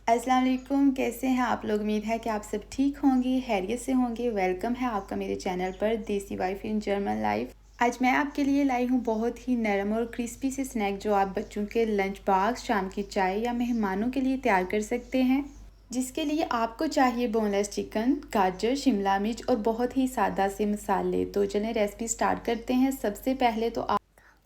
अस्सलाम वालेकुम, कैसे हैं आप लोग। उम्मीद है कि आप सब ठीक होंगे, खैरियत से होंगे। वेलकम है आपका मेरे चैनल पर देसी वाइफ इन जर्मन लाइफ। आज मैं आपके लिए लाई हूँ बहुत ही नरम और क्रिस्पी से स्नैक जो आप बच्चों के लंच बॉक्स, शाम की चाय या मेहमानों के लिए तैयार कर सकते हैं। जिसके लिए आपको चाहिए बोनलेस चिकन, गाजर, शिमला मिर्च और बहुत ही सादा से मसाले। तो चलें रेसिपी स्टार्ट करते हैं। सबसे पहले तो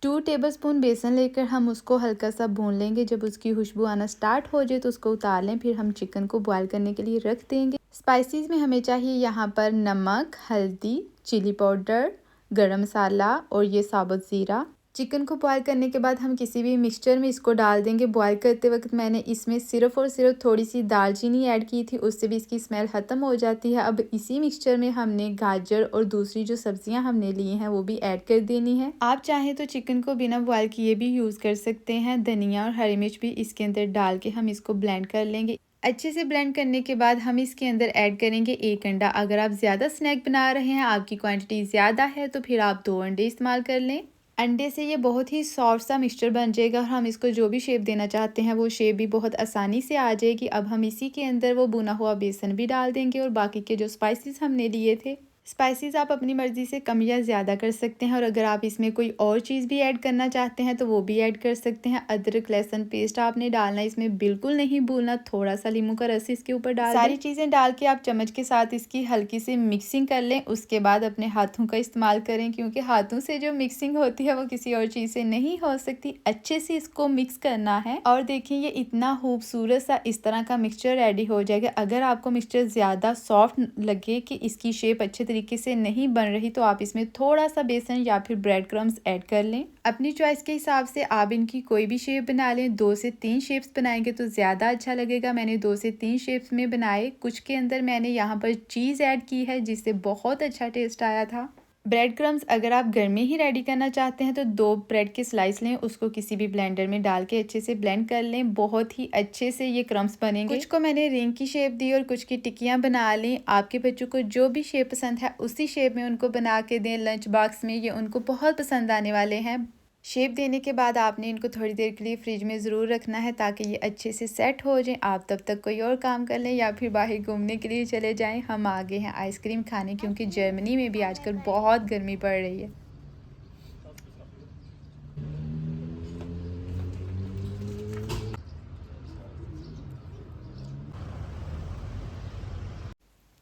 2 टेबलस्पून बेसन लेकर हम उसको हल्का सा भून लेंगे। जब उसकी खुशबू आना स्टार्ट हो जाए तो उसको उतार लें। फिर हम चिकन को बॉईल करने के लिए रख देंगे। स्पाइसेस में हमें चाहिए यहाँ पर नमक, हल्दी, चिली पाउडर, गरम मसाला और ये साबुत ज़ीरा। चिकन को बॉईल करने के बाद हम किसी भी मिक्सचर में इसको डाल देंगे। बॉईल करते वक्त मैंने इसमें सिर्फ और सिर्फ थोड़ी सी दालचीनी ऐड की थी, उससे भी इसकी स्मेल ख़त्म हो जाती है। अब इसी मिक्सचर में हमने गाजर और दूसरी जो सब्जियां हमने ली हैं वो भी ऐड कर देनी है। आप चाहें तो चिकन को बिना बॉईल किए भी यूज़ कर सकते हैं। धनिया और हरी मिर्च भी इसके अंदर डाल के हम इसको ब्लेंड कर लेंगे। अच्छे से ब्लेंड करने के बाद हम इसके अंदर ऐड करेंगे 1 अंडा। अगर आप ज़्यादा स्नैक बना रहे हैं, आपकी क्वांटिटी ज़्यादा है, तो फिर आप 2 अंडे इस्तेमाल कर लें। अंडे से ये बहुत ही सॉफ्ट सा मिक्सचर बन जाएगा और हम इसको जो भी शेप देना चाहते हैं वो शेप भी बहुत आसानी से आ जाएगी। अब हम इसी के अंदर वो भुना हुआ बेसन भी डाल देंगे और बाकी के जो स्पाइसेस हमने लिए थे। स्पाइसेस आप अपनी मर्ज़ी से कम या ज़्यादा कर सकते हैं और अगर आप इसमें कोई और चीज़ भी ऐड करना चाहते हैं तो वो भी ऐड कर सकते हैं। अदरक लहसुन पेस्ट आपने डालना, इसमें बिल्कुल नहीं भूलना। थोड़ा सा नींबू का रस इसके ऊपर डाल सारी चीज़ें डाल के आप चम्मच के साथ इसकी हल्की सी मिक्सिंग कर लें। उसके बाद अपने हाथों का इस्तेमाल करें, क्योंकि हाथों से जो मिक्सिंग होती है वो किसी और चीज़ से नहीं हो सकती। अच्छे से इसको मिक्स करना है और देखिए ये इतना खूबसूरत सा इस तरह का मिक्सचर रेडी हो जाएगा। अगर आपको मिक्सचर ज़्यादा सॉफ्ट लगे कि इसकी शेप अच्छे तरीके से नहीं बन रही तो आप इसमें थोड़ा सा बेसन या फिर ब्रेड क्रम्स ऐड कर लें। अपनी चॉइस के हिसाब से आप इनकी कोई भी शेप बना लें। 2 से 3 शेप्स बनाएंगे तो ज़्यादा अच्छा लगेगा। मैंने 2 से 3 शेप्स में बनाए। कुछ के अंदर मैंने यहाँ पर चीज़ ऐड की है जिससे बहुत अच्छा टेस्ट आया था। ब्रेड क्रम्स अगर आप घर में ही रेडी करना चाहते हैं तो 2 ब्रेड के स्लाइस लें, उसको किसी भी ब्लेंडर में डाल के अच्छे से ब्लेंड कर लें। बहुत ही अच्छे से ये क्रम्स बनेंगे। कुछ को मैंने रिंग की शेप दी और कुछ की टिक्कियाँ बना ली। आपके बच्चों को जो भी शेप पसंद है उसी शेप में उनको बना के दें लंच बॉक्स में, ये उनको बहुत पसंद आने वाले हैं। शेप देने के बाद आपने इनको थोड़ी देर के लिए फ्रिज में ज़रूर रखना है ताकि ये अच्छे से सेट हो जाएं। आप तब तक कोई और काम कर लें या फिर बाहर घूमने के लिए चले जाएं। हम आ गए हैं आइसक्रीम खाने, क्योंकि जर्मनी में भी आजकल बहुत गर्मी पड़ रही है।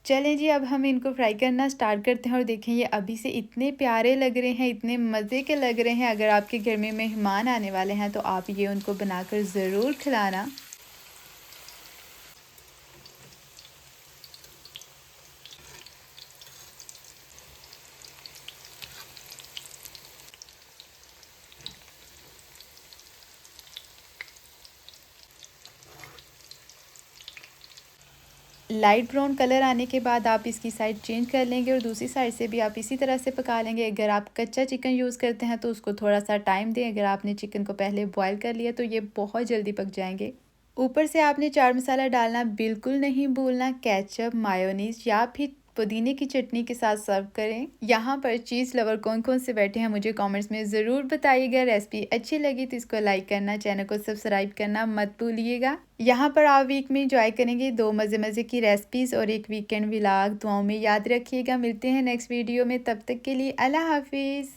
चलें जी, अब हम इनको फ्राई करना स्टार्ट करते हैं और देखें ये अभी से इतने प्यारे लग रहे हैं, इतने मज़े के लग रहे हैं। अगर आपके घर में मेहमान आने वाले हैं तो आप ये उनको बनाकर ज़रूर खिलाना। लाइट ब्राउन कलर आने के बाद आप इसकी साइड चेंज कर लेंगे और दूसरी साइड से भी आप इसी तरह से पका लेंगे। अगर आप कच्चा चिकन यूज़ करते हैं तो उसको थोड़ा सा टाइम दें। अगर आपने चिकन को पहले बॉईल कर लिया तो ये बहुत जल्दी पक जाएंगे। ऊपर से आपने चाट मसाला डालना बिल्कुल नहीं भूलना। केचप, मायोनीज या फिर पुदीने की चटनी के साथ सर्व करें। यहाँ पर चीज़ लवर कौन कौन से बैठे हैं मुझे कमेंट्स में ज़रूर बताइएगा। रेसिपी अच्छी लगी तो इसको लाइक करना, चैनल को सब्सक्राइब करना मत भूलिएगा। यहाँ पर आप वीक में इंजॉय करेंगे 2 मज़े की रेसिपीज़ और एक वीकेंड व्लॉग। दुआओं में याद रखिएगा। मिलते हैं नेक्स्ट वीडियो में, तब तक के लिए अल्लाह हाफिज़।